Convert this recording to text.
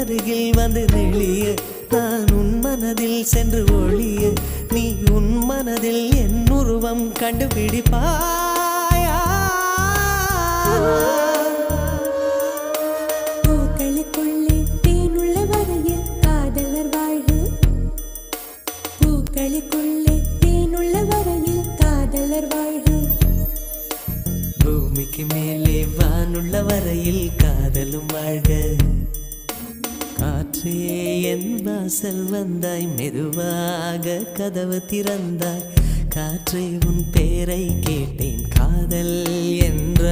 அருகில் வந்து நெளிய நான் உன் மனதில் சென்று ஒளிய நீ உன் மனதில் என் உருவம் கண்டுபிடிப்பாயா பூக்களுக்குள்ளே தேனுள்ள வரையில் காதலர் வாழ்வு பூக்களுக்குள்ளே தேனுள்ள வரையில் காதலர் வாழ்வு பூமிக்கு மேலே வானுள்ள வரையில் காதலும் வாழ்க காற்றே என் வாசல் வந்தாய் மெதுவாக கதவு திறந்தாய் காற்றே உன் பேரை கேட்டேன் காதல் என்ற